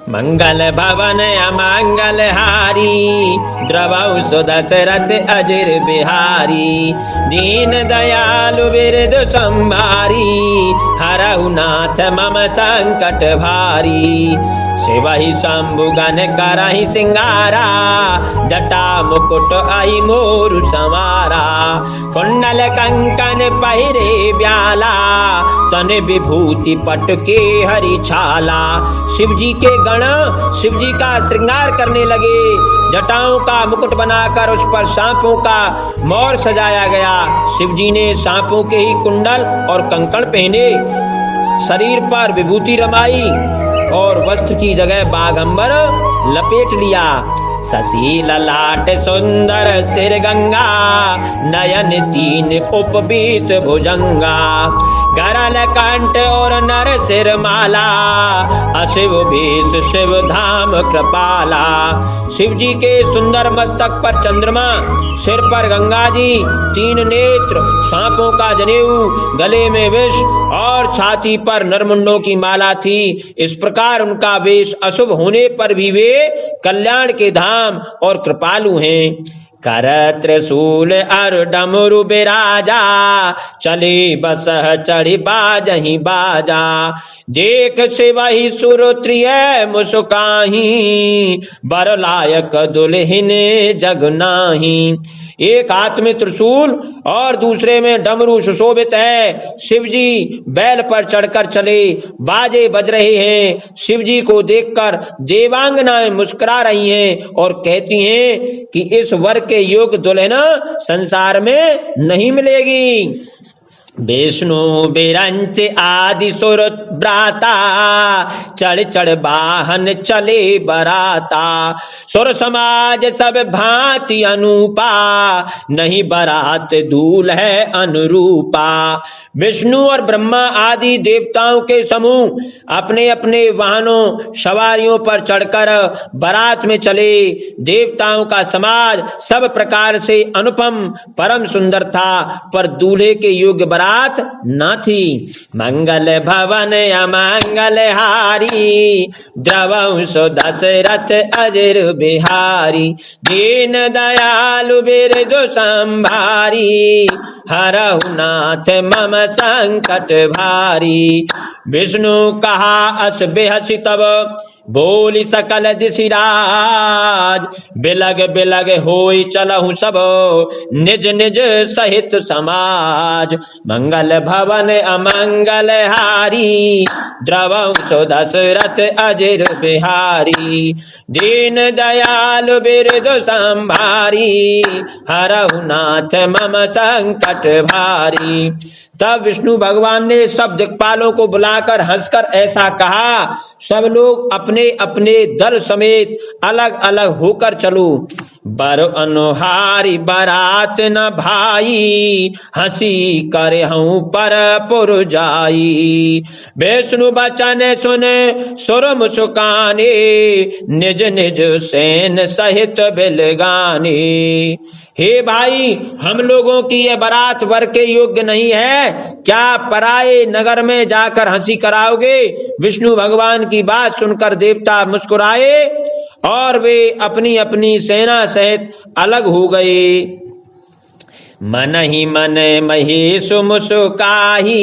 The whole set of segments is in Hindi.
मंगल भवन अमंगल हारी, द्रवौ सो दशरथ अजिर बिहारी। दीन दयालु बिरदु संभारी, हरहु नाथ मम संकट भारी। शिवहि शंभु गण करहि सिंगारा, जटा मुकुट आई मोरु संवारा। कुंडल कंकन पहिरे ब्याला, तन विभूति पट के हरि छाला। शिव जी के गण शिव जी का श्रृंगार करने लगे। जटाओं का मुकुट बनाकर उस पर सांपों का मोर सजाया गया। शिव जी ने सांपों के ही कुंडल और कंकण पहने, शरीर पर विभूति रमाई और वस्त्र की जगह बाघंबर लपेट लिया। शशि ललाट सुंदर सिर गंगा, नयन तीन उपबीत भुजंगा। गरल कंठ और नर सिर माला, अशिव भेष शिव धाम कृपाला। शिव जी के सुंदर मस्तक पर चंद्रमा, सिर पर गंगा जी, तीन नेत्र, सांपों का जनेऊ, गले में विष और छाती पर नरमुंडों की माला थी। इस प्रकार उनका वेश अशुभ होने पर भी वे कल्याण के धाम और कृपालु हैं। कर त्रिशूल अर डमरु बिराजा, चले बसह चढ़ी बाजहि बाजा। देख शिवहि सुर त्रिय मुस्काही, बर लायक दुल्हिन जग नाही। एक हाथ में त्रिशूल और दूसरे में डमरू सुशोभित है। शिव जी बैल पर चढ़कर चले, बाजे बज रहे हैं। शिव जी को देखकर देवांगनाएं मुस्कुरा रही हैं और कहती हैं कि इस वर के योग्य दुल्हन संसार में नहीं मिलेगी। विष्णु बिरंच आदि सुर ब्राता, चढ़ चढ़ वाहन चले बराता। सुर समाज सब भांति अनूपा, नहीं बरात दूल है अनुरूपा। विष्णु और ब्रह्मा आदि देवताओं के समूह अपने अपने वाहनों सवारियों पर चढ़कर बारात में चले। देवताओं का समाज सब प्रकार से अनुपम परम सुंदर था, पर दूल्हे के योग्य बारात न थी। मंगल भवन अमंगल हारी, द्रवौ सो दशरथ अजिर बिहारी। दीन दयालु बिरदु संभारी, हरहु नाथ मम संकट भारी। विष्णु कहा अस बेहसी तब, बोली सकल दिशिराज। बिलग बिलग होई चलहु सब, निज निज सहित समाज। मंगल भवन अमंगल हारी, द्रवौ सो दशरथ अजिर बिहारी। दीन दयालु बिरदु संभारी, हरहु नाथ मम संकट भारी। तब विष्णु भगवान ने सब दिक्पालों को बुलाकर हंसकर ऐसा कहा, सब लोग अपने अपने दल समेत अलग अलग होकर चलो। बर अनुहारी बरात न भाई, हंसी करे हूँ पर पुर जाई। विष्णु बचन सुने सुर मुस्काने, निज निज सेन सहित बिलगाने। हे भाई, हम लोगों की ये बारात वर के योग्य नहीं है, क्या पराये नगर में जाकर हंसी कराओगे? विष्णु भगवान की बात सुनकर देवता मुस्कुराए और वे अपनी अपनी सेना सहित अलग हो गए। मन ही मन महेश मुस्काही,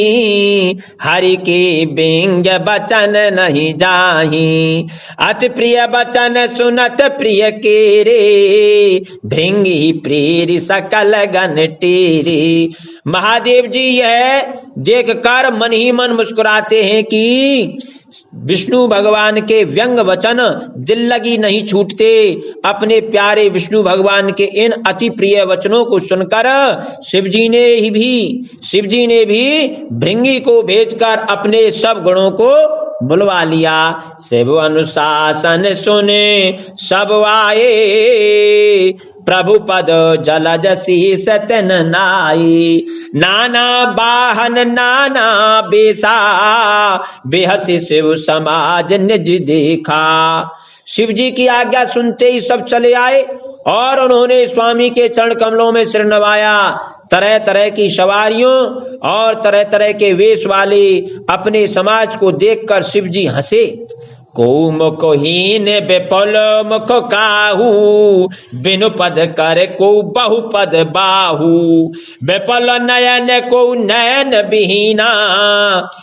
हरि के व्यंग्य बचन नहीं जाही। अति प्रिय बचन सुनत प्रिय के रे, भृंगी प्रेरी सकल गण टेरे। महादेव जी यह देखकर मन ही मन मुस्कुराते हैं कि विष्णु भगवान के व्यंग वचन दिल लगी नहीं छूटते। अपने प्यारे विष्णु भगवान के इन अति प्रिय वचनों को सुनकर शिव जी ने भी भृंगी को भेजकर अपने सब गुणों को बुलवा लिया। शिव अनुशासन सुने सब आए, प्रभु पद जलज शीस तन नाई। नाना वाहन नाना बेसा, बेहसी शिव समाज निज देखा। शिव जी की आज्ञा सुनते ही सब चले आए और उन्होंने स्वामी के चरण कमलों में सिर नवाया। तरह तरह की सवारियों और तरह तरह के वेश वाले अपने समाज को देखकर शिव जी हंसे को मुखहीन विपुल मुख काहू, बिनु पद कर को बहुपद बाहू। विपुल नयन को नयन विहीना,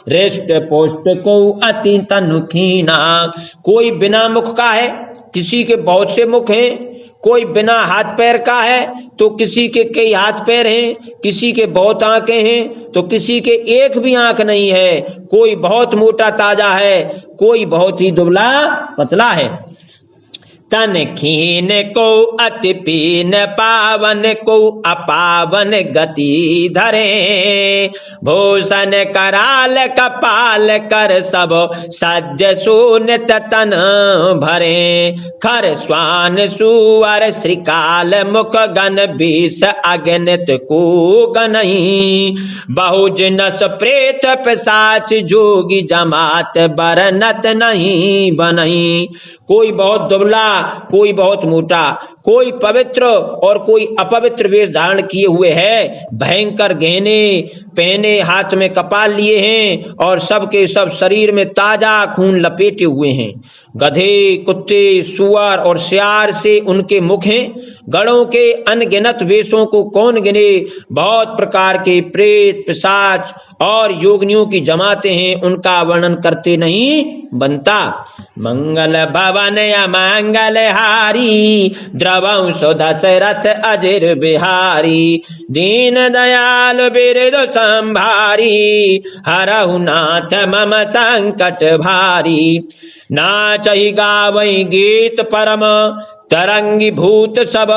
हृष्ट पुष्ट को अति तनुखीना। कोई बिना मुख का है, किसी के बहुत से मुख हैं। कोई बिना हाथ पैर का है तो किसी के कई हाथ पैर हैं, किसी के बहुत आंखें हैं तो किसी के एक भी आंख नहीं है। कोई बहुत मोटा ताजा है, कोई बहुत ही दुबला पतला है। तन खीन को अति पीन, पावन को अपावन गति धरे। भूषण कराल कपाल कर, सब सज्ज सुनित तन भरे। खर स्वान सुअर श्रीकाल, मुख गण बीस अगणित को गनहि। बहुजनस प्रेत पिशाच, जोगी जमात बरनत नहीं बनहि। कोई बहुत दुबला, कोई बहुत मोटा, कोई पवित्र और कोई अपवित्र वेश धारण किए हुए है। भयंकर गहने पहने, हाथ में कपाल लिए हैं और सबके सब शरीर में ताजा खून लपेटे हुए हैं। गधे, कुत्ते, सुअर और सियार से उनके मुख हैं। गणों के अनगिनत वेशों को कौन गिने। बहुत प्रकार के प्रेत, पिशाच और योगिनियों की जमातें हैं, उनका वर्णन करते नहीं बनता। मंगल भवन अमंगल हारी, द्रवंश दशरथ अजिर बिहारी। दीन दयाल बिरद संभारी, हरहु नाथ मम संकट भारी। नाचहि गावई गीत परम, तरंगी भूत सब।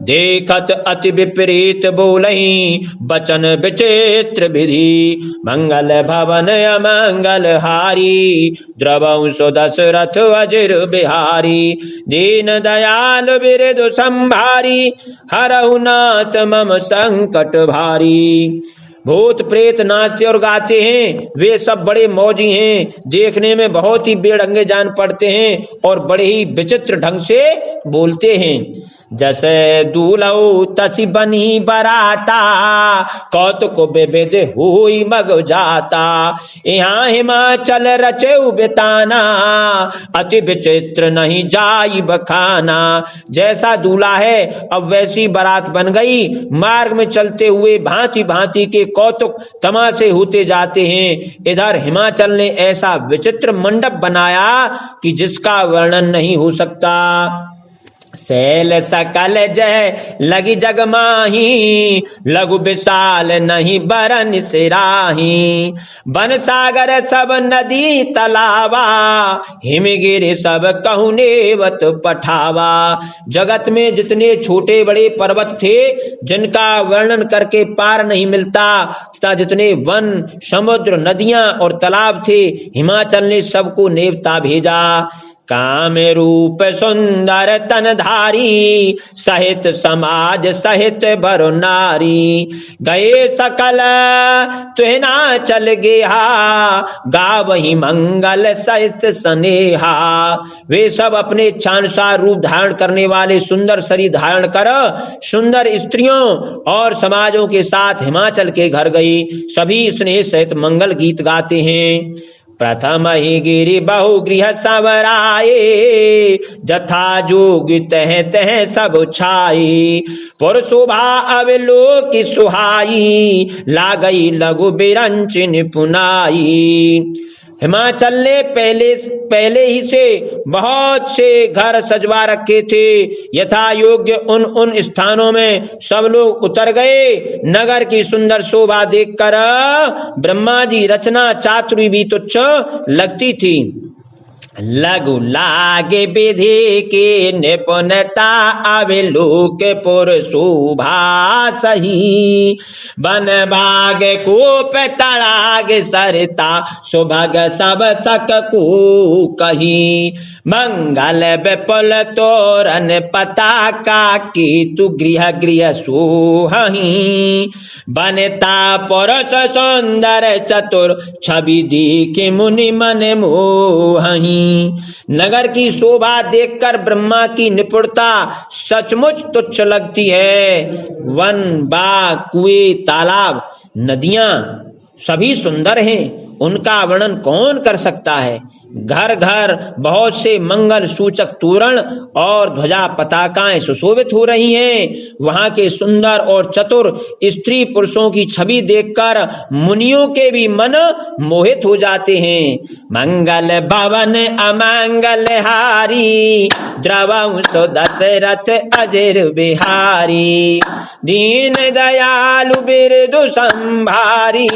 देखत अति विपरीत बोलहि, बचन विचित्र विधि। मंगल भवन अमंगल हारी, द्रवंश दशरथ अजिर बिहारी। दीन दयाल बिरद संभारी, हरहु नाथ मम संकट भारी। भूत प्रेत नाचते और गाते हैं, वे सब बड़े मौजी हैं। देखने में बहुत ही बेढंगे जान पड़ते हैं और बड़े ही विचित्र ढंग से बोलते हैं। जैसे दूल्हौ तसी बनी बराता, कौतुक विविध हुई मग जाता। यहाँ हिमाचल रचेउ बिताना, अति विचित्र नहीं जाई बखाना। जैसा दूल्हा है अब वैसी बारात बन गई। मार्ग में चलते हुए भांति भांति के कौतुक तमाशे होते जाते हैं। इधर हिमाचल ने ऐसा विचित्र मंडप बनाया कि जिसका वर्णन नहीं हो सकता। शैल सकल जय लगी जगमाही, लघु विशाल नहीं बरन सिराही। बन सागर सब नदी तलावा, हिमगिरि सब कहु नेवत पठावा। जगत में जितने छोटे बड़े पर्वत थे, जिनका वर्णन करके पार नहीं मिलता, तथा जितने वन, समुद्र, नदियां और तालाब थे, हिमाचल ने सबको नेवता भेजा। काम रूप सुंदर तनधारी, सहित समाज सहित बर नारी। गए सकल तुहना चल गया, गावहि मंगल सहित स्नेहा। वे सब अपने इच्छानुसार रूप धारण करने वाले सुंदर शरीर धारण कर सुंदर स्त्रियों और समाजों के साथ हिमाचल के घर गई। सभी स्नेह सहित मंगल गीत गाते हैं। प्रथम ही गिरि बहु गृह संवराए, जथा जोग तह तह सब छाई। पुर शोभा अवलोक सुहाई, लागई लघु बिरंचिन पुनाई। हिमाचल ने पहले ही से बहुत से घर सजवा रखे थे। यथा योग्य उन स्थानों में सब लोग उतर गए। नगर की सुंदर शोभा देखकर ब्रह्मा जी रचना चातुरी भी तुच्छ लगती थी। लघु लागे विधि की निपुणता, अविलोक पुर शोभा सही। बन बाग कूप तड़ाग सरता, सुभग सब सक को कही। मंगल विपुल तोरण पताका, केतु गृह गृह सोहही। बनता पुरुष सुंदर चतुर, छवि देखे मुनि मन मोहही। नगर की शोभा देखकर ब्रह्मा की निपुणता सचमुच तुच्छ लगती है। वन, बाग, कुएं, तालाब, नदियां सभी सुंदर हैं, उनका वर्णन कौन कर सकता है। घर घर बहुत से मंगल सूचक तोरण और ध्वजा पताकाएं सुशोभित हो रही हैं। वहां के सुंदर और चतुर स्त्री पुरुषों की छवि देखकर मुनियों के भी मन मोहित हो जाते हैं। मंगल भवन अमंगल हारी, द्रवंसो दशरथ अजर बिहारी। दीन दयालु बिरदु संभारी,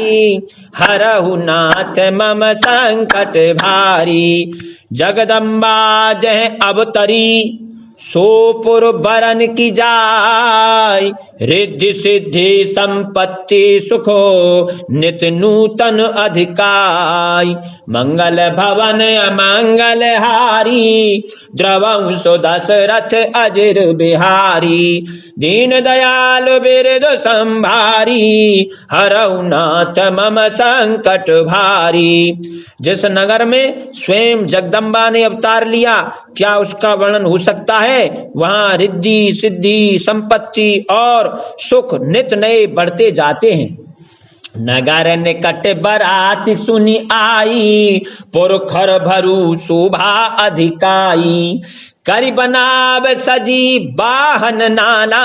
हरहु नाथ मम संकट भारी। जगदम्बा जह अवतरी, सोपुर बरन की जाय। रिद्धि सिद्धि संपत्ति सुखो, नित नूतन अधिकाय। मंगल भवन अमंगल हारी, द्रवंसो दशरथ अजर बिहारी। दीन दयाल बिरदु संभारी, हरहु नाथ मम संकट भारी। जिस नगर में स्वयं जगदम्बा ने अवतार लिया, क्या उसका वर्णन हो सकता है। वहां रिद्धि सिद्धि संपत्ति और सुख नित नए बढ़ते जाते हैं। नगर निकट बरात सुनी आई, पुरखर भरू शोभा अधिकाई। करि बनाव सजी बाहन नाना,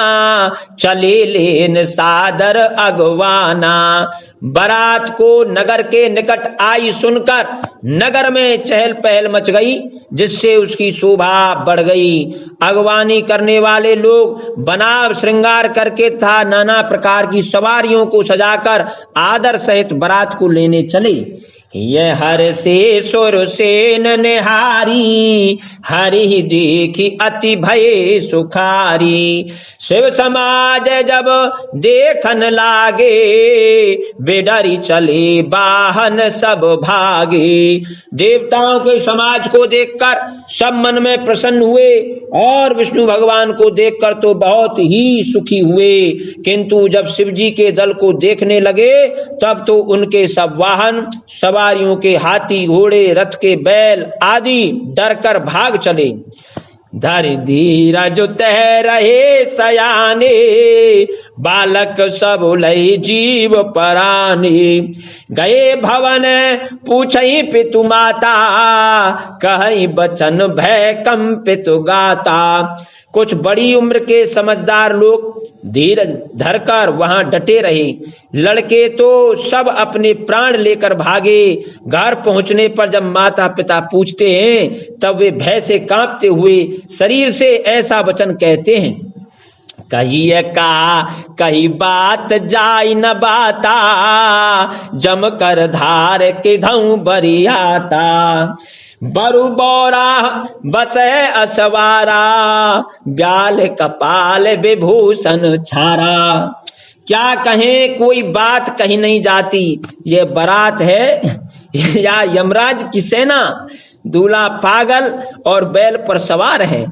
चले लेन सादर अगवाना। बारात को नगर के निकट आई सुनकर नगर में चहल पहल मच गई, जिससे उसकी शोभा बढ़ गई। अगवानी करने वाले लोग बनाव श्रृंगार करके तथा नाना प्रकार की सवारियों को सजाकर आदर सहित बारात को लेने चले। ये हर से सुर सेन निहारी, हरि देखी अति भय सुखारी। शिव समाज जब देखन लागे, बेडरी चले बाहन सब भागे। देवताओं के समाज को देखकर सब मन में प्रसन्न हुए और विष्णु भगवान को देखकर तो बहुत ही सुखी हुए, किंतु जब शिव जी के दल को देखने लगे तब तो उनके सब वाहन सवारियों के हाथी घोड़े रथ के बैल आदि डरकर भाग चले। धरि धीरज तह रहे सयाने, बालक सब लय जीव पराने। गए भवन पूछई पितु माता, कहई बचन भय कंपित गाता। कुछ बड़ी उम्र के समझदार लोग धीरज धरकर वहां डटे रहे। लड़के तो सब अपने प्राण लेकर भागे। घर पहुंचने पर जब माता पिता पूछते हैं तब वे भय से कांपते हुए शरीर से ऐसा वचन कहते हैं। कहिए कहा कही बात जाई न बाता, जम कर धार के धऊ बरियाता। बरु बौरा बसे असवारा, ब्याल कपाल विभूषण छारा। क्या कहें, कोई बात कही नहीं जाती। ये बारात है या यमराज की सेना। दूल्हा पागल और बैल पर सवार है।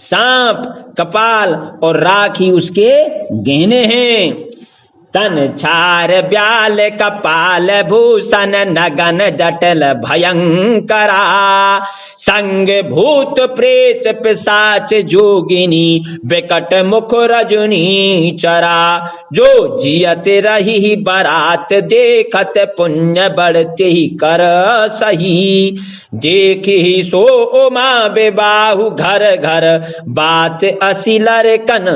सांप कपाल और राखी उसके गहने हैं। तन छार ब्याल कपाल भूषण, नगन जटल भयंकरा। संग भूत प्रेत पिशाच जोगिनी, विकट मुख रजनी चरा। जो जियत रही बारात देखत, पुण्य बढ़ते ही कर सही। देखी सो उमा बेबाहु, घर घर बात असी लड़कन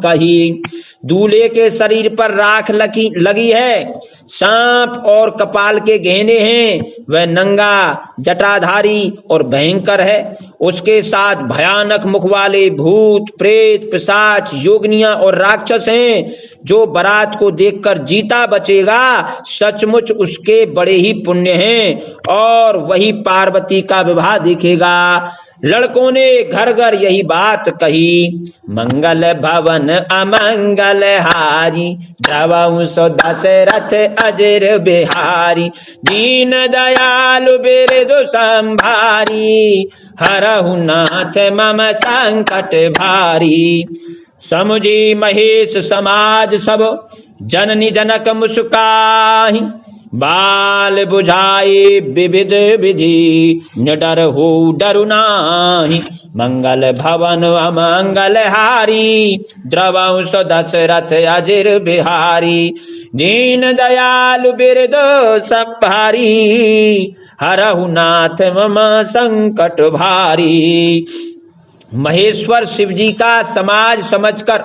कही। दूल्हे के शरीर पर राख लगी है, सांप और कपाल के गहने हैं। वह नंगा जटाधारी और भयंकर है। उसके साथ भयानक मुख वाले भूत प्रेत पिशाच योगनियां और राक्षस हैं। जो बारात को देखकर जीता बचेगा, सचमुच उसके बड़े ही पुण्य हैं और वही पार्वती का विवाह देखेगा। लड़कों ने घर घर यही बात कही। मंगल भवन अमंगल हारी, द्रवंसो दशरथ अजर बिहारी। दीन दयालु बिरदु संभारी, हरहु नाथ मम संकट भारी। समुझी महेश समाज सब, जननी जनक मुस्काही। बाल बुझाए विविध विधि, निडर हो डरु नाही। मंगल भवन अमंगल हारी, द्रवंस दशरथ अजर बिहारी। दीन दयालु बिरदु संभारी, हरहु नाथ मम संकट भारी। महेश्वर शिव जी का समाज समझकर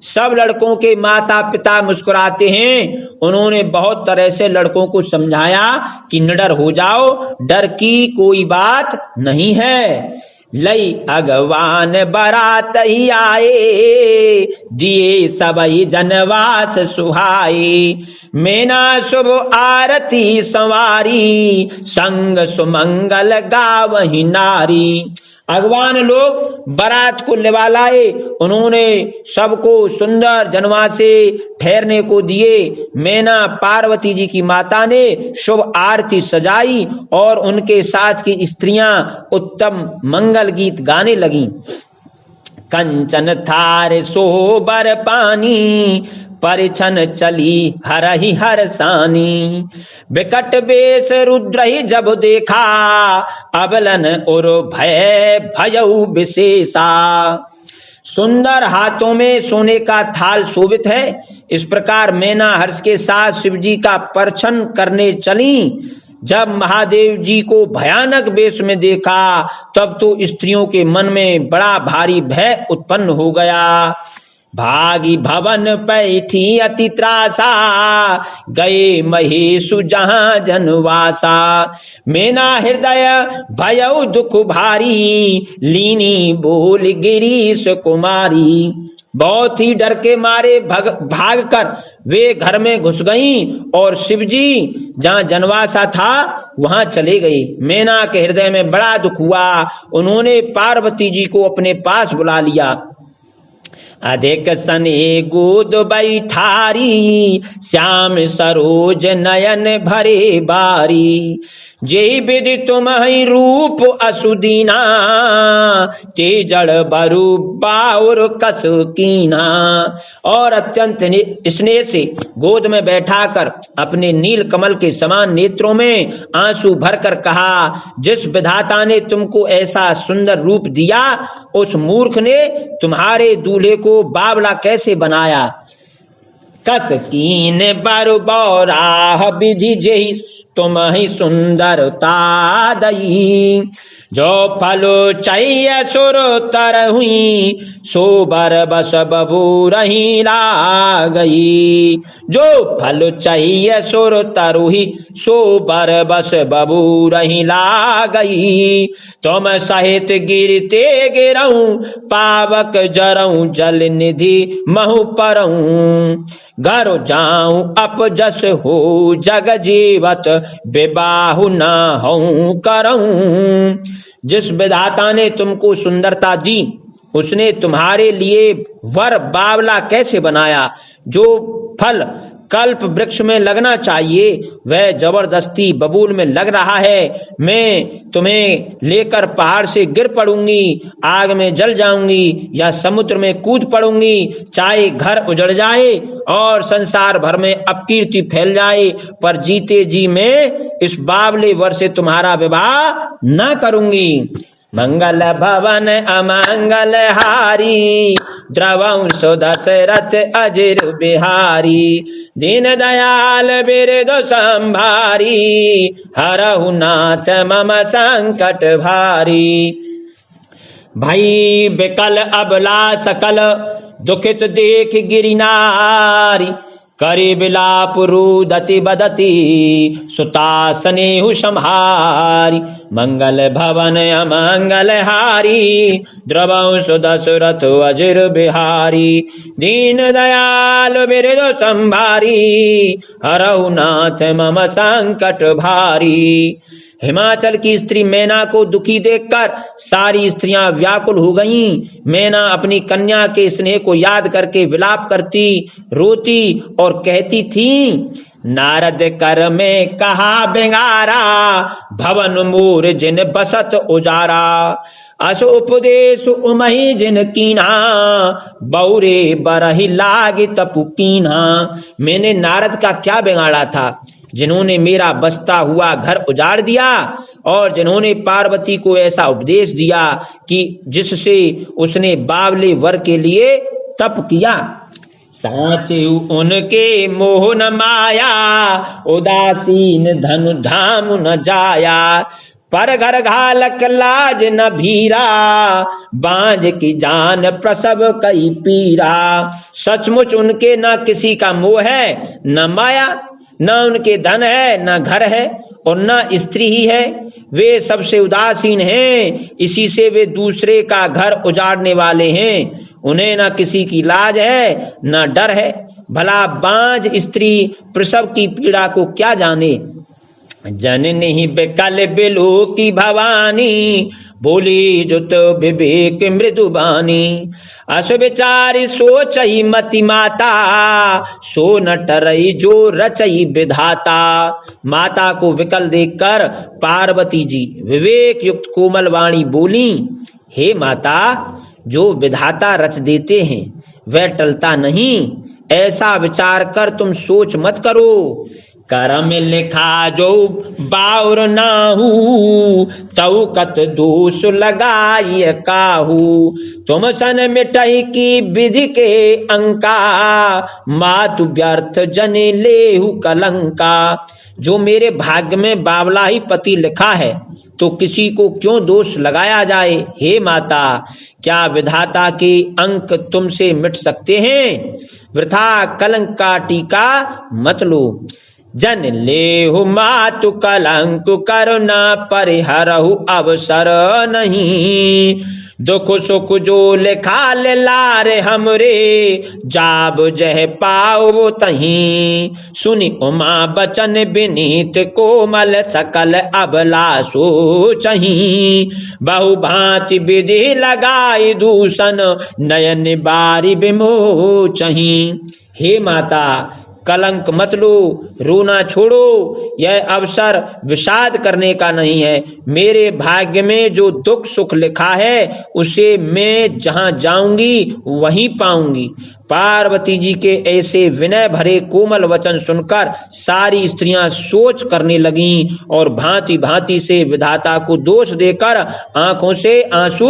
सब लड़कों के माता पिता मुस्कुराते हैं। उन्होंने बहुत तरह से लड़कों को समझाया कि निडर हो जाओ, डर की कोई बात नहीं है। लई अगवान बारात ही आए, दिए सबई जनवास सुहाए। मैना शुभ आरती संवारी, संग सुमंगल गावही नारी। अगवान लोग बारात को लेवा लाए, उन्होंने सबको सुंदर जनवासे ठहरने को दिए। मैना पार्वती जी की माता ने शुभ आरती सजाई और उनके साथ की स्त्रियां उत्तम मंगल गीत गाने लगीं। कंचन थार सोबर पानी, परिछन चली हरहि हरसानी। विकट बेश रुद्र ही जब देखा, अबलन और भय भयउ विशेषा। सुंदर हाथों में सोने का थाल शोभित है। इस प्रकार मैना हर्ष के साथ शिव जी का परछन करने चली। जब महादेव जी को भयानक वेश में देखा, तब तो स्त्रियों के मन में बड़ा भारी भय उत्पन्न हो गया। भागी भवन पैठी अति त्रासा, गए महेशु जहां जनवासा। मैना हृदय भयउ दुख भारी, लीनी बोल गिरीश कुमारी। बहुत ही डर के मारे भाग कर वे घर में घुस गईं और शिवजी जहां जनवासा था वहां चले गई। मैना के हृदय में बड़ा दुख हुआ। उन्होंने पार्वती जी को अपने पास बुला लिया। अधिक सने गोद बैठारी, श्याम सरोज नयन भरे बारी। जेहि विधि तुम्हि रूप असुदीना, ते जड़ बरु बाउर कस कीना। और अत्यंत स्नेह से गोद में बैठाकर अपने नील कमल के समान नेत्रों में आंसू भरकर कहा, जिस विधाता ने तुमको ऐसा सुंदर रूप दिया, उस मूर्ख ने तुम्हारे दूल्हे को बावला कैसे बनाया। कस कीन बरु बौराह विधि जेहि तुम्हि सुंदरता दई। जो फलो चाहिए सुर तर हुई, सो बर बस बबू रही ला गई। जो फल चाहिए सुर तरुही, सो बर बस बबू रही ला गई। तुम सहित गिरते गिरऊं, पावक जरऊं जल निधि महु परऊं। घर जाऊं अपजस हो जग जीवत, विबाहु ना हूं करऊं। जिस विधाता ने तुमको सुंदरता दी, उसने तुम्हारे लिए वर बावला कैसे बनाया। जो फल कल्प वृक्ष में लगना चाहिए वह जबरदस्ती बबूल में लग रहा है। मैं तुम्हें लेकर पहाड़ से गिर पड़ूंगी, आग में जल जाऊंगी या समुद्र में कूद पड़ूंगी। चाहे घर उजड़ जाए और संसार भर में अपकीर्ति फैल जाए, पर जीते जी मैं इस बावले वर से तुम्हारा विवाह न करूंगी। मंगल भवन अमंगल हारी, द्रवंश दशरथ अजिर बिहारी। दीन दयाल बिरद संभारी, हरहु नाथ मम संकट भारी। भई बिकल अबला सकल, दुखित देख गिरि नारी। करे बिलाप रुदति बदती, सुता स्नेहु संहारी। मंगल भवन अमंगल हारी, द्रवंश दशरथ अजिर बिहारी। दीन दयाल बिरद संभारी, हरहु नाथ मम संकट भारी। हिमाचल की स्त्री मैना को दुखी देखकर सारी स्त्रियां व्याकुल हो गईं। मैना अपनी कन्या के स्नेह को याद करके विलाप करती, रोती और कहती थी, नारद कर में कहा बेंगारा, भवन मोर जिन बसत उजारा। अस उपदेश उमहि जिन कीना, बौरे बरहि लाग तपु कीना। मैंने नारद का क्या बिगाड़ा था, जिन्होंने मेरा बसता हुआ घर उजाड़ दिया और जिन्होंने पार्वती को ऐसा उपदेश दिया कि जिससे उसने बावले वर के लिए तप किया। साचे उनके मोह न माया, उदासीन धनु धाम न जाया। पर घर घालक लाज न भीरा, बांझ की जान प्रसव कई पीरा। सचमुच उनके न किसी का मोह है न माया, न उनके धन है न घर है और न स्त्री ही है। वे सबसे उदासीन हैं, इसी से वे दूसरे का घर उजाड़ने वाले हैं। उन्हें न किसी की लाज है न डर है। भला बांझ स्त्री प्रसव की पीड़ा को क्या जाने। जननी बेकल बिलो की भवानी, बोली जो तो विवेक मृदुबानी। अस विचारी सोचई मति माता, सो न टरई जो रचई विधाता। माता को विकल देखकर पार्वती जी विवेक युक्त कोमल वाणी बोली, हे माता, जो विधाता रच देते हैं वह टलता नहीं। ऐसा विचार कर तुम सोच मत करो। करम लिखा जो बाउर नाहू, तऊ कत दोष लगाई काहू। तुम सन मिटई की विधि के अंका, मातु व्यर्थ जने लेहु कलंका। जो मेरे भाग्य में बावला ही पति लिखा है तो किसी को क्यों दोष लगाया जाए। हे माता, क्या विधाता के अंक तुमसे मिट सकते हैं। वृथा कलंक का टीका मत लो। जन लेहु मातु कलंक करुणा परिहरहु अवसर नहीं। दुख सुख जो लिखा लारे हमरे, जाब जह पाओ तहीं। सुनि उमा बचन विनीत कोमल, सकल अबला सोचहीं। बहु भांति विधि लगाई दूषण, नयन बारी विमोचहीं। हे माता, कलंक मत लो, रोना छोड़ो। यह अवसर विषाद करने का नहीं है। मेरे भाग्य में जो दुख सुख लिखा है उसे मैं जहां जाऊंगी वहीं पाऊंगी। पार्वती जी के ऐसे विनय भरे कोमल वचन सुनकर सारी स्त्रियां सोच करने लगीं और भांति भांति से विधाता को दोष देकर आंखों से आंसू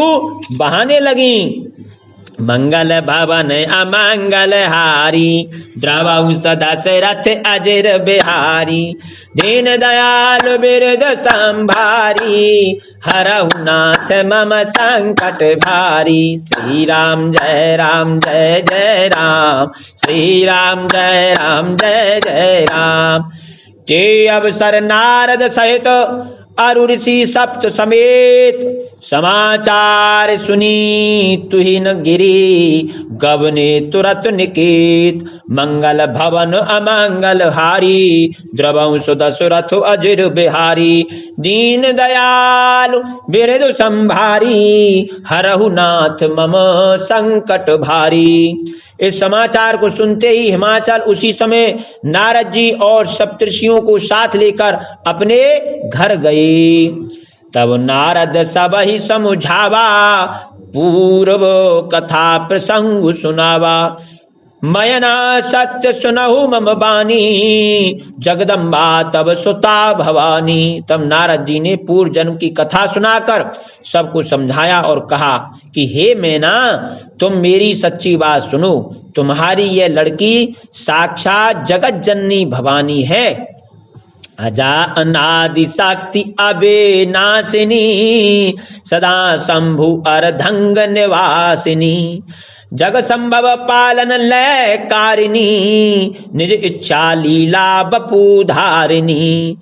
बहाने लगीं। मंगल भवन अमंगल हारी, द्रवहु सदा दशरथ अजर बिहारी। दीन दयाल बिरद संभारी, हरहु नाथ मम संकट भारी। श्री राम जय राम जय जय राम, श्री राम जय राम जय जय राम। ते अवसर नारद सहित अरु ऋषि सप्त समेत, समाचार सुनी तुहिन गिरी। गवने तुरत निकेत, मंगल भवन अमंगल हारी। द्रवहु सुदशरथ अजिर बिहारी। दीन दयालु बिरदु संभारी, हरहु नाथ मम संकट भारी। इस समाचार को सुनते ही हिमाचल उसी समय नारद जी और सप्तर्षियों को साथ लेकर अपने घर गए। तब नारद सब ही समझावा, पूर्व कथा प्रसंग सुनावा। मयना सत्य सुनहु मम बानी, जगदम्बा तब सुता भवानी। तब नारद जी ने पूर्व जन्म की कथा सुनाकर सबको समझाया और कहा कि हे मैना, तुम मेरी सच्ची बात सुनो। तुम्हारी यह लड़की साक्षात जगत जननी भवानी है। अजा अनादि शक्ति अबे नासिनी, सदा शंभु अर्धंग निवासिनी। जग संभव पालन लय कारिणी, निज इच्छा लीला बपू धारिणी।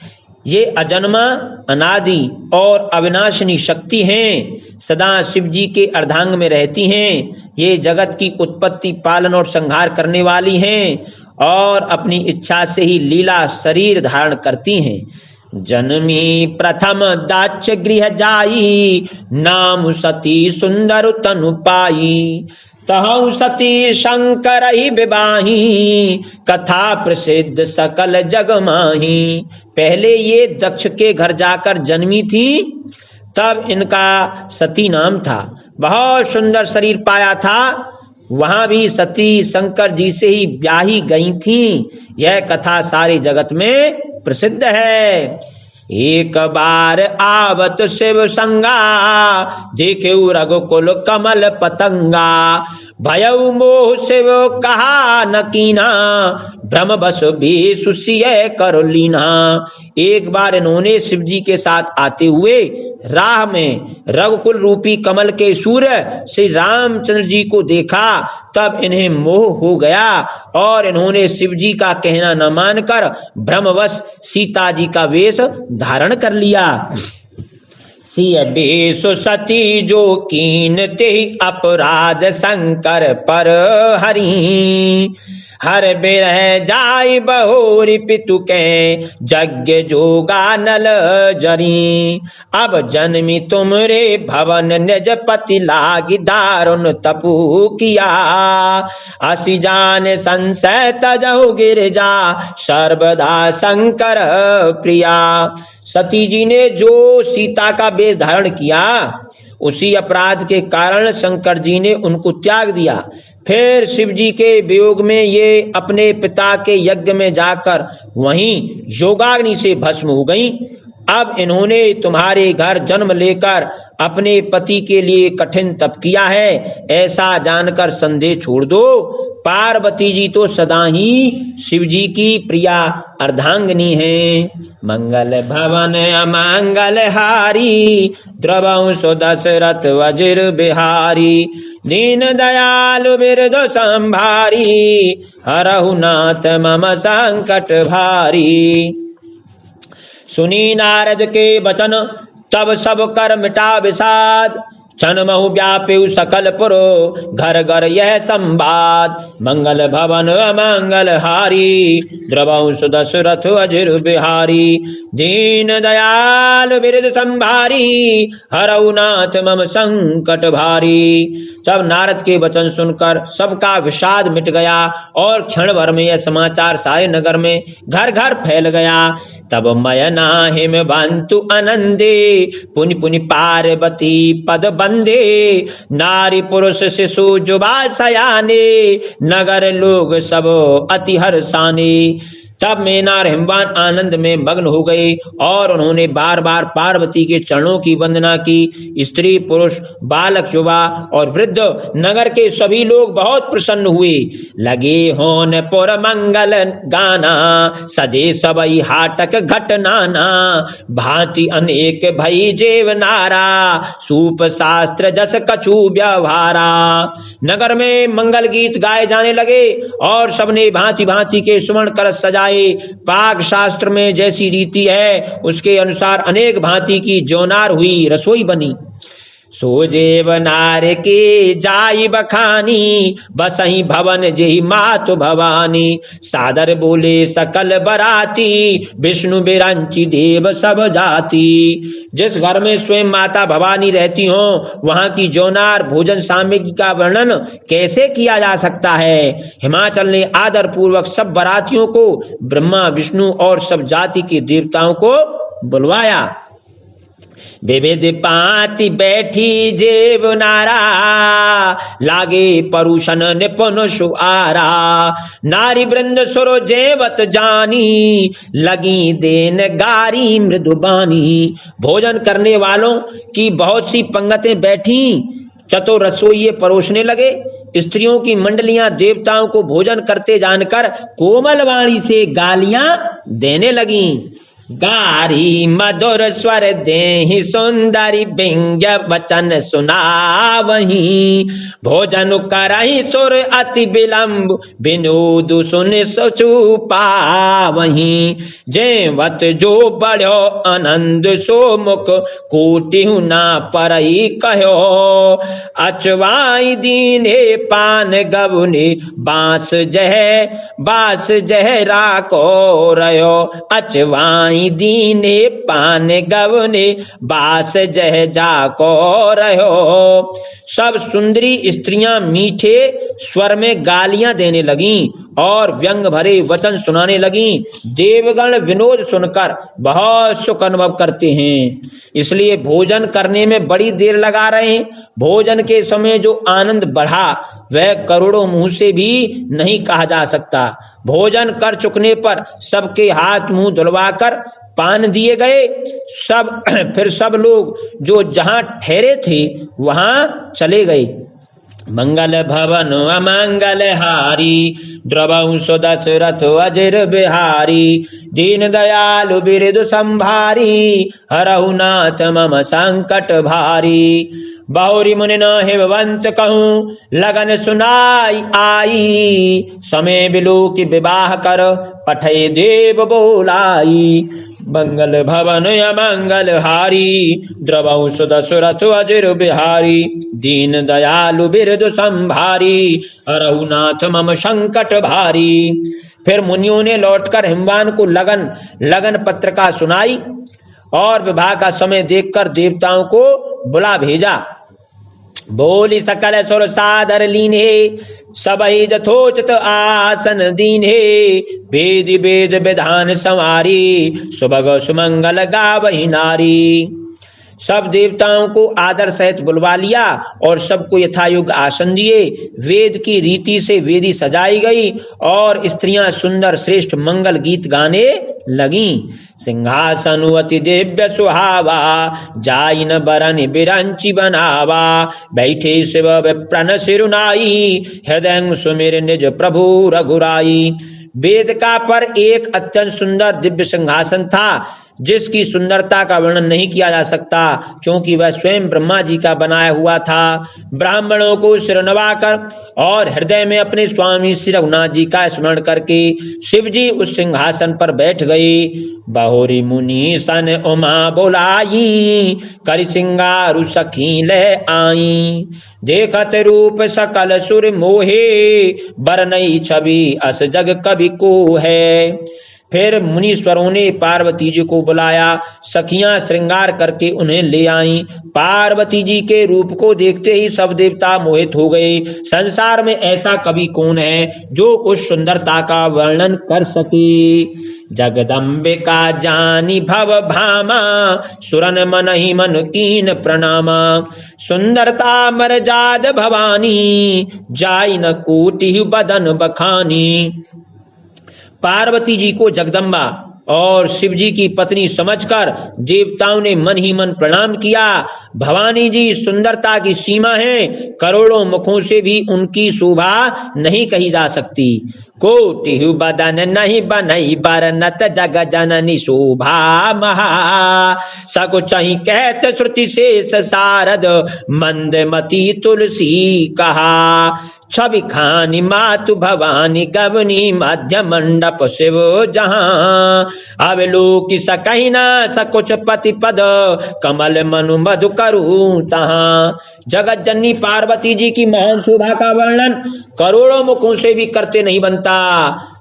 ये अजन्मा अनादि और अविनाशिनी शक्ति हैं, सदा शिव जी के अर्धांग में रहती हैं। ये जगत की उत्पत्ति पालन और संहार करने वाली हैं और अपनी इच्छा से ही लीला शरीर धारण करती हैं। जन्मी प्रथम दाच्य गृह जाई, नाम सती सुंदर तनु पाई। तहु सती शंकर ही विवाही, कथा प्रसिद्ध सकल जग माही। पहले ये दक्ष के घर जाकर जन्मी थी, तब इनका सती नाम था। बहुत सुंदर शरीर पाया था। वहां भी सती शंकर जी से ही ब्याही गई थी। यह कथा सारे जगत में प्रसिद्ध है। एक बार आवत शिव संगा, देखे रघुकुल कमल पतंगा। भयउ मोह शिव कहा न कीना, भ्रम बस भी सुसिय कर लीना। एक बार इन्होंने शिव जी के साथ आते हुए राह में रघुकुल रूपी कमल के सूर्य श्री रामचंद्र जी को देखा, तब इन्हें मोह हो गया और इन्होंने शिव जी का कहना न मानकर भ्रमवश सीता जी का वेश धारण कर लिया। सिय बेश सती जो कीनते अपराध शंकर पर हरि, हर बिरह जाय बहोरी पितु के यज्ञ जोगा नल जरी। अब जन्मी तुमरे भवन निज पति लागी दारुण तपु किया, असि जान संशय तजहु गिरजा सर्वदा शंकर प्रिया। सती जी ने जो सीता का वेश धारण किया, उसी अपराध के कारण शंकर जी ने उनको त्याग दिया। फिर शिव जी के वियोग में ये अपने पिता के यज्ञ में जाकर वहीं योगाग्नि से भस्म हो गईं। अब इन्होंने तुम्हारे घर जन्म लेकर अपने पति के लिए कठिन तप किया है, ऐसा जानकर संदेह छोड़ दो। पार्वती जी तो सदा ही शिव जी की प्रिया अर्धांगिनी है। मंगल भवन अमंगल हारी, द्रवंसो दशरथ वज्र बिहारी। दीन दयालु बिरदो संभारी, हरहु नाथ मम संकट भारी। सुनी नारद के वचन तब सब कर मिटा विषाद, क्षण महु व्याप्यु सकल पुरो घर घर यह संवाद। मंगल भवन अमंगल हारी, द्रवंस दशरथ अजिर बिहारी। दीन दयाल बिरद संभारी, हरऊ नाथ मम संकट भारी। तब नारद के वचन सुनकर सबका विषाद मिट गया और क्षण भर में यह समाचार सारे नगर में घर घर फैल गया। तब मयना हिम बंतु आनंदे, पुनि पुनि पार्वती पद बंदे। नारी पुरुष शिशु जुबा सयाने, नगर लोग सब अति हर्षाने। तब मेना और हिमवान आनंद में मग्न हो गए और उन्होंने बार बार पार्वती के चरणों की वंदना की। स्त्री पुरुष बालक युवा और वृद्ध नगर के सभी लोग बहुत प्रसन्न हुए। लगे होन पुर मंगल गाना, सजे सबई हाटक घटनाना। भांति अनेक भई जेव नारा, सूप शास्त्र जस कछु व्यवहारा। नगर में मंगल गीत गाए जाने लगे और सबने भांति भांति के सुवर्ण कलश सजाए। पाक शास्त्र में जैसी रीति है उसके अनुसार अनेक भांति की जोनार हुई रसोई बनी। सोजेव नार के जाई बखानी, बसही भवन जेहि मातु भवानी। सादर बोले सकल बराती, विष्णु बिरंची देव सब जाति। जिस घर में स्वयं माता भवानी रहती हो वहां की जोनार भोजन सामग्री का वर्णन कैसे किया जा सकता है। हिमाचल ने आदर पूर्वक सब बरातियों को, ब्रह्मा विष्णु और सब जाति के देवताओं को बुलवाया। विविध पाति बैठी जेब नारा, लागे परुषण निपुण सुआरा। नारी वृंद सुरो जेवत जानी, लगी देन गारी मृदुबानी। भोजन करने वालों की बहुत सी पंगतें बैठी, चतुर रसोइये परोसने लगे। स्त्रियों की मंडलियां देवताओं को भोजन करते जानकर कोमल वाणी से गालियां देने लगी। गारी मधुर स्वर देहि सुंदरी, व्यंग्य वचन सुनावहीं। भोजन करहि सुर अति विलंब, विनोद सुन चुपावहीं। जेवत जो बढ़ो आनंद सो मुख, कोटिहु ना परई कहो। अचवाई दीने पान गवने, बांस जह राको रयो। अचवाई दीने पान गवने, बास जह जाको रहो। सब सुंदरी स्त्रियां मीठे स्वर में गालियां देने लगीं और व्यंग भरे वचन सुनाने लगीं। देवगण विनोद सुनकर बहुत सुख अनुभव करते हैं, इसलिए भोजन करने में बड़ी देर लगा रहे हैं। भोजन के समय जो आनंद बढ़ा वह करोड़ों मुंह से भी नहीं कहा जा सकता। भोजन कर चुकने पर सबके हाथ मुंह धुलवाकर पान दिए गए। सब फिर सब लोग जो जहां ठहरे थे वहां चले गए। मंगल भवन अमंगल हारी, द्रवंश दशरथ अजर बिहारी, दीन दयालु बिरदु संभारी, हरहु नाथ मम संकट भारी। बहुरी मुनि न हिमवंत कहूँ, लगन सुनाई आई, समय बिलु की विवाह कर, पठै देव बोलाई। मंगल भवन अमंगल हारी, द्रवंश दशरथ अजर बिहारी, दीन दयालु बिरदु संभारी, हरहु नाथ मम संकट भारी। फिर मुनियों ने लौटकर हिमवान को लगन पत्रिका सुनाई और विवाह का समय देखकर देवताओं को बुला भेजा। बोली सकल सुर सादर लीने, सबहि यथोचित आसन दीन्हे, वेद वेद विधान संवारी, सुभग सुमंगल गावहि नारी। सब देवताओं को आदर सहित बुलवा लिया और सबको यथायोग्य आसन दिए। वेद की रीति से वेदी सजाई गई और स्त्रियां सुंदर श्रेष्ठ मंगल गीत गाने लगीं। सिंहासनु अति दिव्य सुहावा, जाई न बरन बिरंची बनावा, बैठे शिव विप्रन सिरुनाई, हृदय सुमिर निज प्रभु रघुराई। वेदिका पर एक अत्यंत सुंदर दिव्य सिंहासन था जिसकी सुंदरता का वर्णन नहीं किया जा सकता, क्योंकि वह स्वयं ब्रह्मा जी का बनाया हुआ था। ब्राह्मणों को सिर नवाकर और हृदय में अपने स्वामी श्री रघुनाथ जी का स्मरण करके शिव जी उस सिंहासन पर बैठ गए। बहुरी मुनि सन उमा बोलाई, कर सिंगारु सखी ले आई, देखत रूप सकल सुर मोहे, बरनई छवि अस जग कवि को है। फिर मुनीश्वरों ने पार्वती जी को बुलाया, सखियां श्रृंगार करके उन्हें ले आईं। पार्वती जी के रूप को देखते ही सब देवता मोहित हो गए। संसार में ऐसा कवि कौन है जो उस सुंदरता का वर्णन कर सके। जगदम्बिका जानी भव भामा, सुरन मन ही मन कीन प्रणामा, सुंदरता मरजाद भवानी, जाई न कोटि बदन बखानी। पार्वती जी को जगदम्बा और शिव जी की पत्नी समझकर देवताओं ने मन ही मन प्रणाम किया। भवानी जी सुंदरता की सीमा है, करोड़ों मुखों से भी उनकी शोभा नहीं कही जा सकती। कोटि बदन नहीं बनई बरनत जग जननी शोभा महा, सकुचहि कहत श्रुति शेष सारद, मंदमती तुलसी कहा। छवि खानी मातु भवानी, गवनी मध्य मंडप शिव जहां, अवलोक सकहि न सकुच पति पद, कमल मनु मधु करूं तहां। जगत जननी पार्वती जी की महान शोभा का वर्णन करोड़ों मुखों से भी करते नहीं बनता।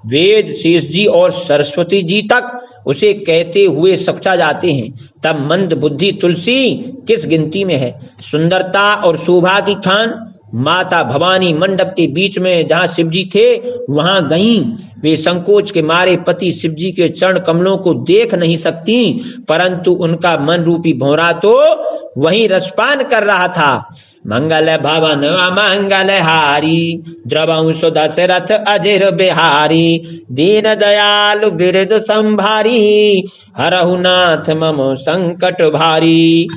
वेद शेष जी और सरस्वती जी तक उसे कहते हुए सचा जाते हैं, तब मंद बुद्धि तुलसी किस गिनती में है। सुंदरता और शोभा की खान माता भवानी मंडप के बीच में जहां शिवजी थे वहां गईं। वे संकोच के मारे पति शिवजी के चरण कमलों को देख नहीं सकती, परंतु उनका मन रूपी भौरा तो वहीं रसपान कर रहा था। मंगल भवन अमंगल हारी, द्रवंश दशरथ अजर बिहारी, दीन दयालु बिरदु संभारी, हरहु नाथ मम संकट भारी।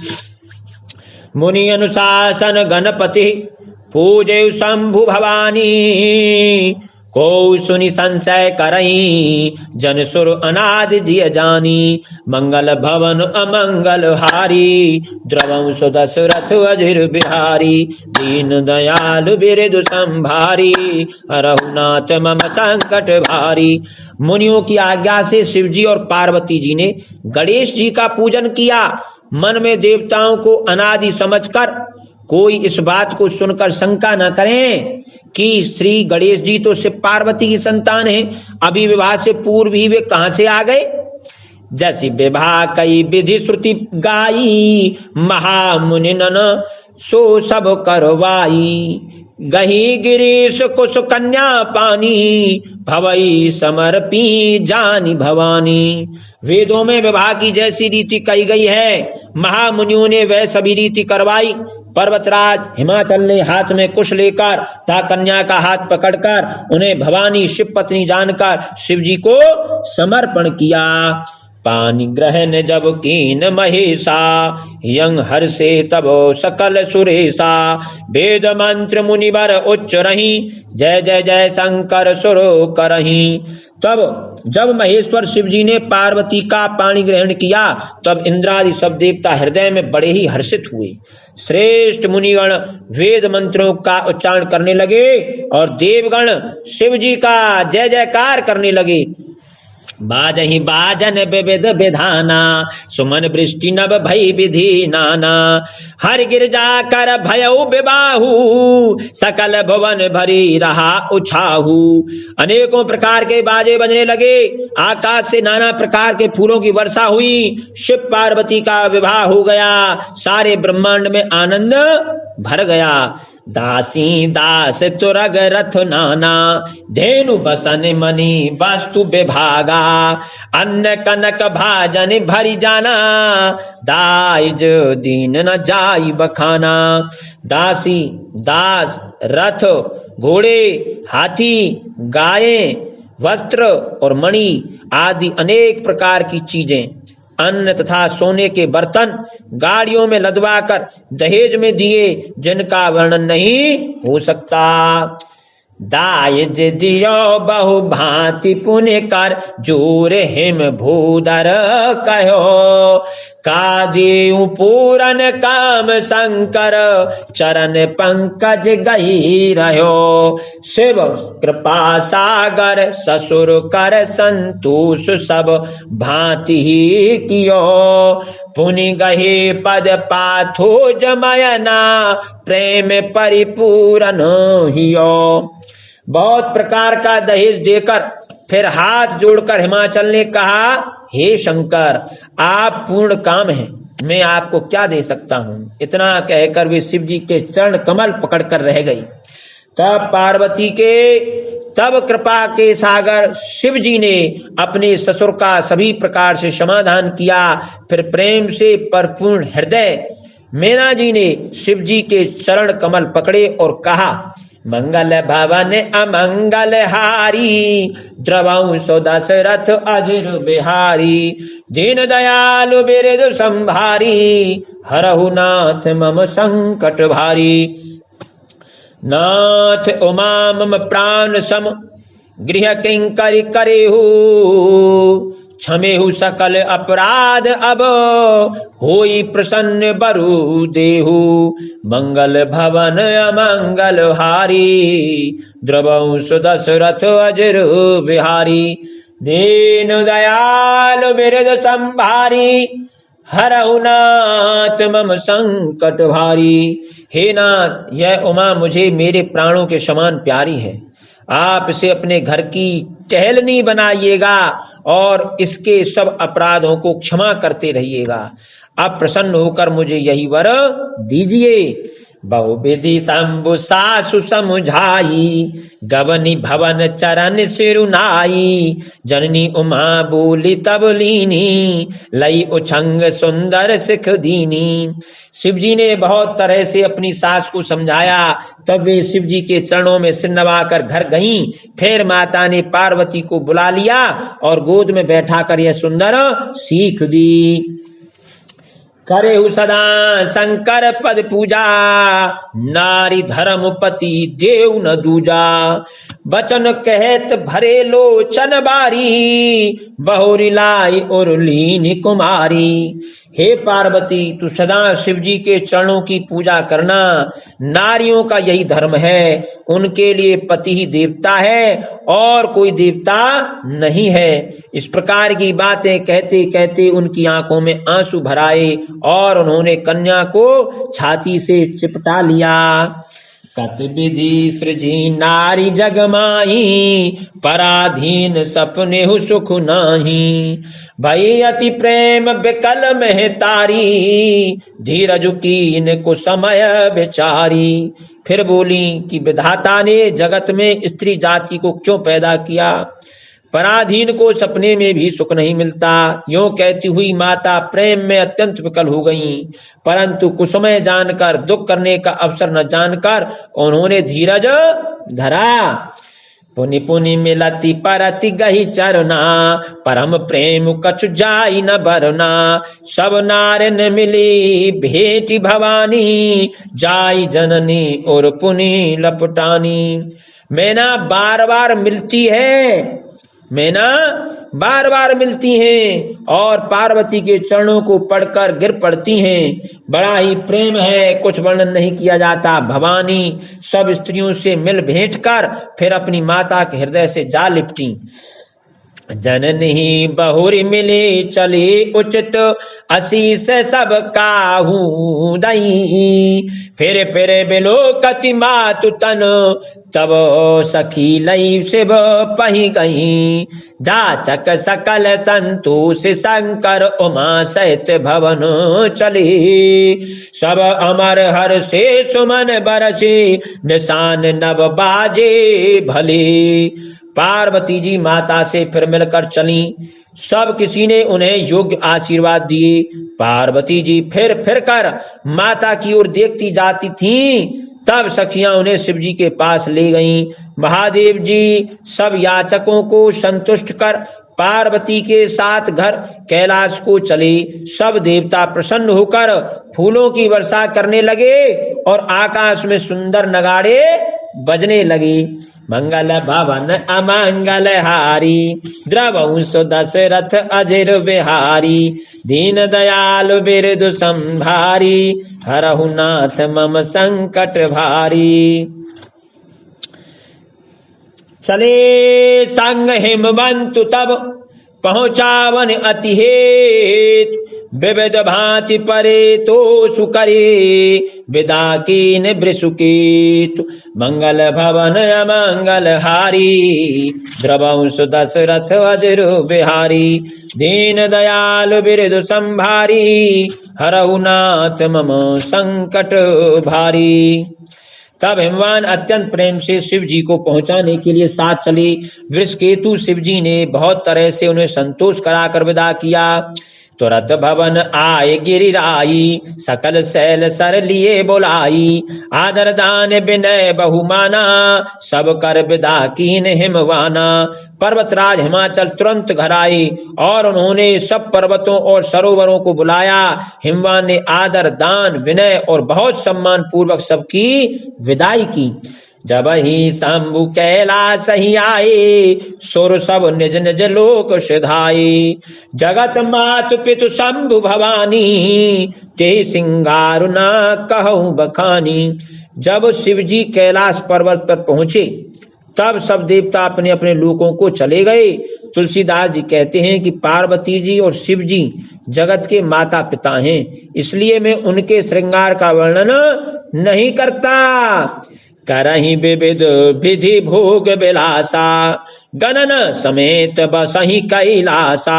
मुनि अनुशासन गणपति, पूजे शंभु भवानी, को सुनि संशय करई, जन सुर अनादि जिय जानी। मंगल भवन अमंगल हारी, द्रवंश दशरथ अजर बिहारी, दीन दयालु बिरदु संभारी, हरहु नाथ मम संकट भारी। मुनियों की आज्ञा से शिवजी और पार्वती जी ने गणेश जी का पूजन किया। मन में देवताओं को अनादि समझकर कोई इस बात को सुनकर शंका न करें कि श्री गणेश जी तो शिव पार्वती की संतान है, अभी विवाह से पूर्व ही वे कहां से आ गए। जैसी विवाह कई विधि श्रुति गाई, महामुनि नन सो सब करवाई। गही गिरीश कुश कन्या पानी, भवई समर्पी जानी भवानी। वेदों में विवाह की जैसी रीति कही गई है, महामुनियों ने वह सभी रीति करवाई। पर्वतराज हिमाचल ने हाथ में कुश लेकर तथा कन्या का हाथ पकड़कर उन्हें भवानी शिव पत्नी जानकर शिव जी को समर्पण किया। पानी ग्रहण जब कीन महेशा, यंग हर से तब सकल सुरेशा। वेद मंत्र मुनिवर उच्च रही, जय जय जय शंकर सुर करही। तब जब महेश्वर शिव जी ने पार्वती का पाणी ग्रहण किया, तब इंद्रादि सब देवता हृदय में बड़े ही हर्षित हुए। श्रेष्ठ मुनिगण वेद मंत्रों का उच्चारण करने लगे और देवगण शिव जी का जय जयकार करने लगे। बाजहि बाजन विविध विधाना, सुमन वृष्टि नभ भई विधि नाना। हर गिरजा कर भयउ विबाहु, सकल भुवन भरी रहा उछाहू। अनेकों प्रकार के बाजे बजने लगे, आकाश से नाना प्रकार के फूलों की वर्षा हुई। शिव पार्वती का विवाह हो गया, सारे ब्रह्मांड में आनंद भर गया। दासी दास तुरग रथ नाना, धेनु बसन मणि वस्तु विभागा। अन्न कनक भाजन भरी जाना, दाइज दीन न जाई बखाना। दासी दास रथ घोड़े हाथी गायें वस्त्र और मणि आदि अनेक प्रकार की चीजें, अन्न तथा सोने के बर्तन गाड़ियों में लदवाकर दहेज में दिए, जिनका वर्णन नहीं हो सकता। दायज दियो बहु भांति पुण्य कर, जोर हिम भूधर कहो। कादियु पूरन काम शंकर, चरण पंकज गई रहो। शिव कृपा सागर ससुर कर संतोष, सब भांति ही कियो। पुनि गहे पद पाथो जमयना, प्रेम परिपूर्ण हियो। बहुत प्रकार का दहेज देकर फिर हाथ जोड़कर हिमाचल ने कहा, हे शंकर आप पूर्ण काम हैं, मैं आपको क्या दे सकता हूं। इतना कहकर वे शिव जी के चरण कमल पकड़कर रह गई। तब पार्वती के तब कृपा के सागर शिव जी ने अपने ससुर का सभी प्रकार से समाधान किया। फिर प्रेम से परिपूर्ण हृदय मीना जी ने शिव जी के चरण कमल पकड़े और कहा, मंगल भवन अमंगल हारी, द्रवौ सो दशरथ अजिर बिहारी। दीन दयालु बिरदु संभारी, हरहु नाथ मम संकट भारी। नाथ उमा मम प्राण सम, गृह किंकरि करेहु। क्षमेहु सकल अपराध अब, होई प्रसन्न बरु देहु। मंगल भवन अमंगल हारी, द्रवौ सो दशरथ अजिर बिहारी। दीन दयाल बिरद संभारी, हरहु नाथ मम संकट भारी। हे नाथ, यह उमा मुझे मेरे प्राणों के समान प्यारी है। आप इसे अपने घर की टहलनी बनाइएगा और इसके सब अपराधों को क्षमा करते रहिएगा। अब प्रसन्न होकर मुझे यही वर दीजिए। बहुविधि शंभु सासु समुझाई, गवनी भवन चरण सिरुनाई। जननी उमा बोली तब लीनी, लई उछंग सुंदर सिख दीनी। शिव जी ने बहुत तरह से अपनी सास को समझाया। तब वे शिव जी के चरणों में सिर नवाकर घर गईं। फिर माता ने पार्वती को बुला लिया और गोद में बैठा कर यह सुंदर सीख दी। करेहु सदा शंकर पद पूजा, नारी धर्म पति देव न दूजा। बचन कहत भरे लोचन बारी, बहुरी लाई और लीनी कुमारी। हे पार्वती, तू सदा शिव जी के चरणों की पूजा करना। नारियों का यही धर्म है, उनके लिए पति ही देवता है और कोई देवता नहीं है। इस प्रकार की बातें कहते कहते उनकी आंखों में आंसू भर आए और उन्होंने कन्या को छाती से चिपटा लिया। कत विधि सृजी नारी जगमाई, पराधीन सपने हु सुख नाही। भई अति प्रेम विकल में तारी, धीरज कीन को समय विचारी। फिर बोली कि विधाता ने जगत में स्त्री जाति को क्यों पैदा किया, पराधीन को सपने में भी सुख नहीं मिलता। यूं कहती हुई माता प्रेम में अत्यंत विकल हो गईं, परंतु कुसमय जानकर, दुख करने का अवसर न जानकर उन्होंने धीरज धरा। पुनि पुनि मिलती परति गही चरना, परम प्रेम कछु जाई न बरना। सब नारन मिली भेटी भवानी, जाई जननी और पुनि लपटानी। मैना बार बार मिलती है, मैना बार बार मिलती हैं और पार्वती के चरणों को पढ़कर गिर पड़ती हैं। बड़ा ही प्रेम है, कुछ वर्णन नहीं किया जाता। भवानी सब स्त्रियों से मिल भेंट कर फिर अपनी माता के हृदय से जा लिपटी। जननी बहुरी मिली चली उचित, असीस सब काहू दई। फिर बिलोकति मातु तन, तब सखी लई शिव पही गई। जाचक सकल संतोष शंकर, उमा सहित भवन चली। सब अमर हर से सुमन बरसी, निशान नव बाजे भली। पार्वती जी माता से फिर मिलकर चली। सब किसी ने उन्हें योग्य आशीर्वाद दिए। पार्वती जी फिर कर माता की ओर देखती जाती थीं। तब सखियां उन्हें शिव जी के पास ले गईं। महादेव जी सब याचकों को संतुष्ट कर पार्वती के साथ घर कैलाश को चले। सब देवता प्रसन्न होकर फूलों की वर्षा करने लगे और आकाश में सुंदर नगाड़े बजने लगे। मंगल भवन अमंगल हारी, द्रवंश दशरथ अजिर बिहारी। दीन दयालु बिरदु संभारी, हरहु नाथ मम संकट भारी। चले संग हिमवंतु तब, पहुंचावन अति हेत। विविध भांति परे तो सुकरे, विदा कीन वृषुकेतु। मंगल भवन अमंगल हारी, द्रवंश दशरथ अजिर बिहारी। दीन दयालु बिरदु संभारी, हरहु नाथ मम संकट भारी। तब हिमवान अत्यंत प्रेम से शिव जी को पहुंचाने के लिए साथ चले। वृषकेतु शिव जी ने बहुत तरह से उन्हें संतोष कराकर विदा किया। तुरत भवन आए गिरिराई, सकल शैल सर लिए बुलाई। आदर दान विनय बहुमाना, सब कर विदा कीन हिमवाना। पर्वतराज हिमाचल तुरंत घर आए और उन्होंने सब पर्वतों और सरोवरों को बुलाया। हिमवान ने आदर दान विनय और बहुत सम्मान पूर्वक सबकी विदाई की। जब ही शंभु कैलाश ही आए, सुर सब निज निज लोक सिधाए। जगत मातु पितु शंभु भवानी, ते सिंगार न कहूं बखानी। जब शिव जी कैलाश पर्वत पर पहुंचे तब सब देवता अपने अपने लोकों को चले गए। तुलसीदास जी कहते हैं कि पार्वती जी और शिव जी जगत के माता पिता हैं, इसलिए मैं उनके श्रृंगार का वर्णन नहीं करता। करहि विविध विधि भोग विलासा, गणन समेत बसहि कैलासा।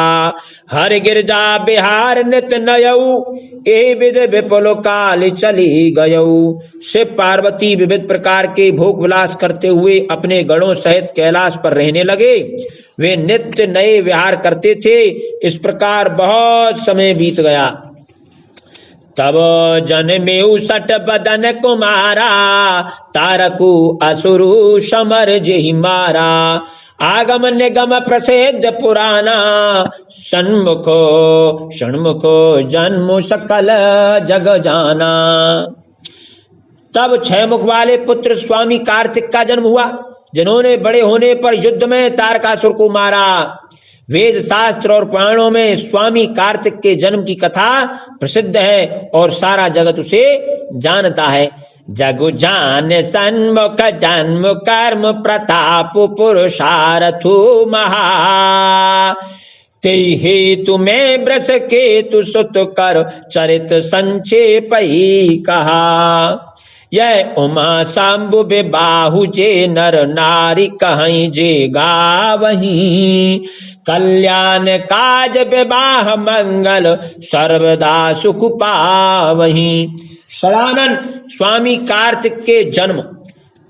हर गिरजा बिहार नित नयऊ, ए विध विपुल काल चली गयऊ। शिव पार्वती विविध प्रकार के भोग विलास करते हुए अपने गणों सहित कैलाश पर रहने लगे। वे नित्य नए विहार करते थे। इस प्रकार बहुत समय बीत गया। तब जन्मेऊ सट बदन कुमारा, तारकु असुरु समर जेहि मारा। आगम निगम प्रसिद्ध पुराना, षण्मुखो जन्म सकल जग जाना। तब 6 मुख वाले पुत्र स्वामी कार्तिक का जन्म हुआ, जिन्होंने बड़े होने पर युद्ध में तारकासुर को मारा। वेद शास्त्र और पुराणों में स्वामी कार्तिक के जन्म की कथा प्रसिद्ध है और सारा जगत उसे जानता है। जगु जान सन्मुख जन्म कर्म प्रताप पुरुषारथु महा। ते हेतु में वृष केतु सुत कर चरित संक्षेप ही कहा। यह उमा शंभु बेबाहु जे नर नारी कहीं जे गावही। कल्याण काज विवाह मंगल सर्वदा सुख पावही। सदानंद स्वामी कार्तिक के जन्म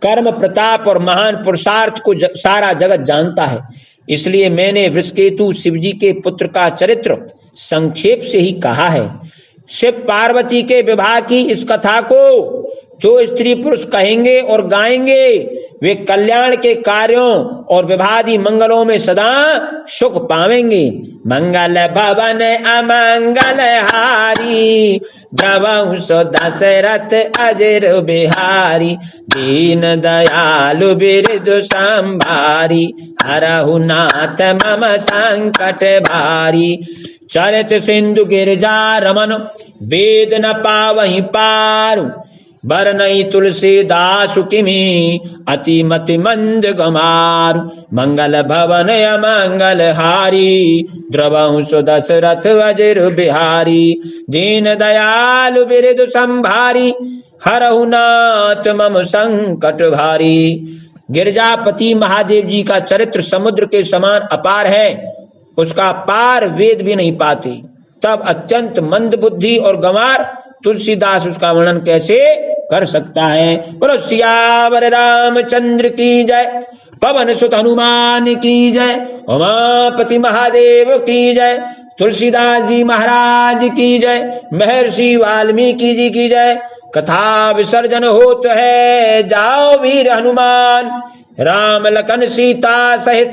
कर्म प्रताप और महान पुरुषार्थ को सारा जगत जानता है, इसलिए मैंने वृषकेतु शिवजी के पुत्र का चरित्र संक्षेप से ही कहा है। शिव पार्वती के विवाह की इस कथा को जो स्त्री पुरुष कहेंगे और गाएंगे वे कल्याण के कार्यों और विवादी मंगलों में सदा सुख पावेंगे। मंगल भवन अमंगल हारी, द्रवहु सो दशरथ अजर बिहारी। दीन दयालु बिरधु संभारी, हरहु नाथ मम संकट भारी। चरित सिंधु गिरजा रमन, वेद न पावहि पारु। बरनई तुलसीदास किमी, अति मति मंद गमारु। मंगल भवन अमंगल हारी, द्रवहु सो दशरथ अजर बिहारी। दीन दयालु बिरधु संभारी, हरहु नाथ मम संकट भारी। गिरजापति महादेव जी का चरित्र समुद्र के समान अपार है, उसका पार वेद भी नहीं पाते। तब अत्यंत मंद बुद्धि और गंवार तुलसीदास उसका वर्णन कैसे कर सकता है। बोलो सियावर रामचंद्र की जय, पवन सुत हनुमान की जय, उमापति महादेव की जय, तुलसीदास जी महाराज की जय, महर्षि वाल्मीकि जी की जय। कथा विसर्जन होत है, जाओ वीर हनुमान, राम लखन सीता सहित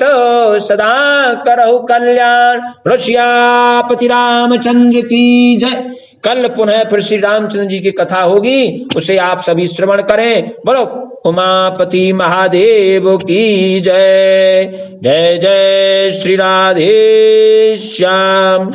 सदा करहु कल्याण। सियापति रामचंद्र की जय। कल पुनः फिर श्री रामचंद्र जी की कथा होगी, उसे आप सभी श्रवण करें। बोलो उमापति महादेव की जय। जय जय श्री राधे श्याम।